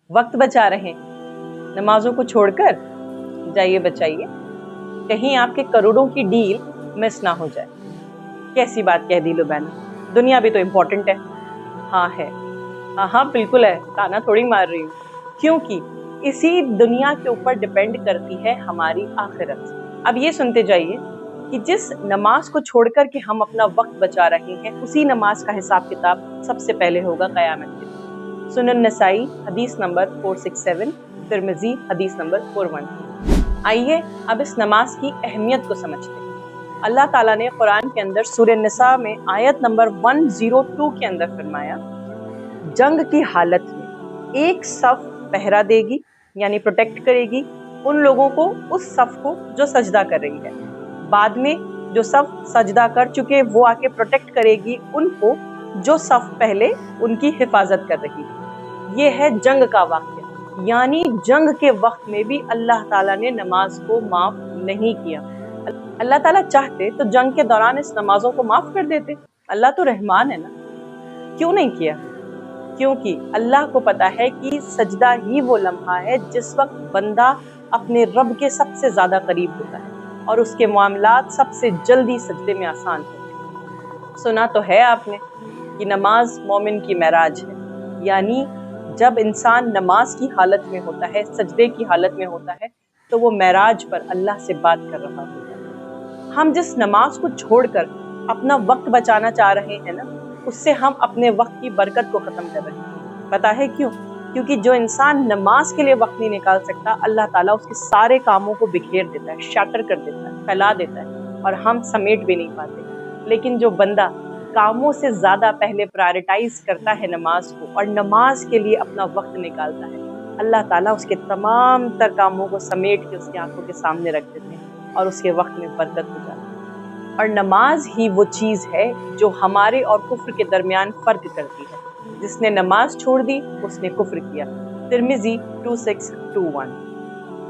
वक्त बचा रहे हैं नमाजों को छोड़कर, जाइए बचाइए, कहीं आपके करोड़ों की डील मिस ना हो जाए। कैसी बात कह दी लो बहना, दुनिया भी तो इम्पोर्टेंट है। हाँ है, हाँ बिल्कुल है, ताना थोड़ी मार रही हूँ, क्योंकि इसी दुनिया के ऊपर डिपेंड करती है हमारी आखिरत। अब ये सुनते जाइए कि जिस नमाज को छोड़कर के हम अपना वक्त बचा रहे हैं, उसी नमाज का हिसाब किताब सबसे पहले होगा क़यामत के दिन। सुनन नसाई हदीस नंबर 467, तिरमिज़ी हदीस नंबर 413। आइए अब इस नमाज की अहमियत को समझते हैं। अल्लाह ताला ने कुरान के अंदर सूरह निसा में आयत नंबर 102 के अंदर फरमाया, जंग की हालत में एक सफ पहरा देगी, यानी प्रोटेक्ट करेगी उन लोगों को, उस सफ को जो सजदा कर रही है। बाद में जो सफ सजदा कर चुके वो आके प्रोटेक्ट करेगी उनको जो सफ पहले उनकी हिफाजत कर रही है। ये है जंग का वाक़या, यानी जंग के वक्त में भी अल्लाह ताला ने नमाज को माफ नहीं किया। अल्लाह ताला चाहते तो जंग के दौरान इस नमाजों को माफ कर देते, अल्लाह तो रहमान है ना। क्यों नहीं किया? क्योंकि अल्लाह को पता है कि सजदा ही वो लम्हा है जिस वक्त बंदा अपने रब के सबसे ज़्यादा करीब होता है और उसके मामलात सबसे जल्दी सजदे में आसान होते हैं। सुना तो है आपने कि नमाज मोमिन की महराज है, यानी जब इंसान नमाज की हालत में होता है, सजदे की हालत में होता है, तो वो महराज पर अल्लाह से बात कर रहा होता है। हम जिस नमाज को छोड़कर अपना वक्त बचाना चाह रहे हैं ना, उससे हम अपने वक्त की बरकत को ख़त्म कर रहे हैं। पता है क्यों? क्योंकि जो इंसान नमाज के लिए वक्त नहीं निकाल सकता, अल्लाह ताला उसके सारे कामों को बिखेर देता है, शैटर कर देता है, फैला देता है और हम समेट भी नहीं पाते। लेकिन जो बंदा कामों से ज़्यादा पहले प्रायोरिटाइज करता है नमाज को और नमाज के लिए अपना वक्त निकालता है, अल्लाह ताला उसके तमाम तर कामों को समेट के उसकी आंखों के सामने रख देते हैं और उसके वक्त में बरकत हो जाती है। और नमाज ही वो चीज़ है जो हमारे और कुफ्र के दरमियान फ़र्क करती है। जिसने नमाज छोड़ दी उसने कुफ्र किया। तिरमिज़ी 2621।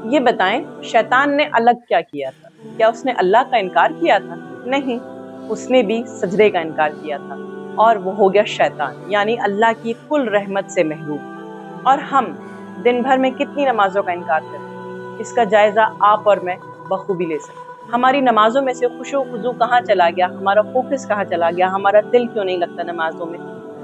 ये बताएं, शैतान ने अलग क्या किया था? क्या उसने अल्लाह का इनकार किया था? नहीं, उसने भी सजदे का इनकार किया था और वो हो गया शैतान, यानी अल्लाह की कुल रहमत से महरूम। और हम दिन भर में कितनी नमाजों का इनकार करते हैं, इसका जायज़ा आप और मैं बखूबी ले सकते हैं। हमारी नमाजों में से खुशो खुजू कहाँ चला गया, हमारा फोकस कहाँ चला गया, हमारा दिल क्यों नहीं लगता नमाजों में,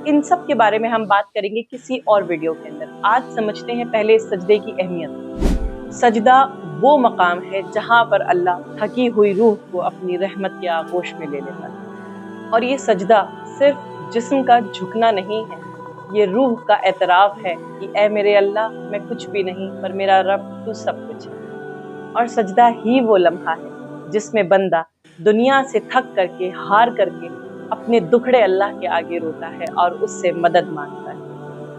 इन सब के बारे में हम बात करेंगे किसी और वीडियो के अंदर। आज समझते हैं पहले सजदे की अहमियत। सजदा वो मकाम है जहाँ पर अल्लाह थकी हुई रूह को अपनी रहमत के आगोश में ले लेता है। और ये सजदा सिर्फ जिस्म का झुकना नहीं है, ये रूह का एतराफ़ है कि ए मेरे अल्लाह, मैं कुछ भी नहीं पर मेरा रब तू सब कुछ है। और सजदा ही वो लम्हा है जिसमें बंदा दुनिया से थक करके, हार करके अपने दुखड़े अल्लाह के आगे रोता है और उससे मदद मांगता है।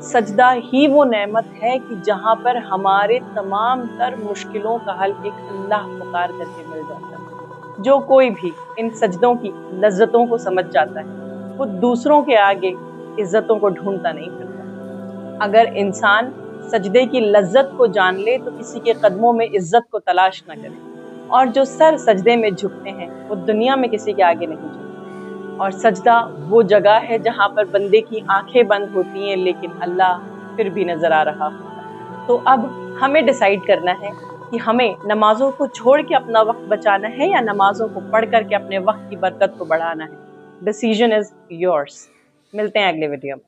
सजदा ही वो नेमत है कि जहाँ पर हमारे तमाम तर मुश्किलों का हल एक अल्लाह पुकार करके मिल जाता है। जो कोई भी इन सजदों की लज्जतों को समझ जाता है, वो दूसरों के आगे इज्जतों को ढूंढता नहीं फिरता। अगर इंसान सजदे की लज्जत को जान ले तो किसी के कदमों में इज्जत को तलाश न करे। और जो सर सजदे में झुकते हैं वो दुनिया में किसी के आगे नहीं झुकते। और सजदा वो जगह है जहाँ पर बंदे की आंखें बंद होती हैं लेकिन अल्लाह फिर भी नजर आ रहा होता है। तो अब हमें डिसाइड करना है कि हमें नमाजों को छोड़ के अपना वक्त बचाना है या नमाजों को पढ़ करके अपने वक्त की बरकत को बढ़ाना है। Decision is yours. मिलते हैं अगले वीडियो में।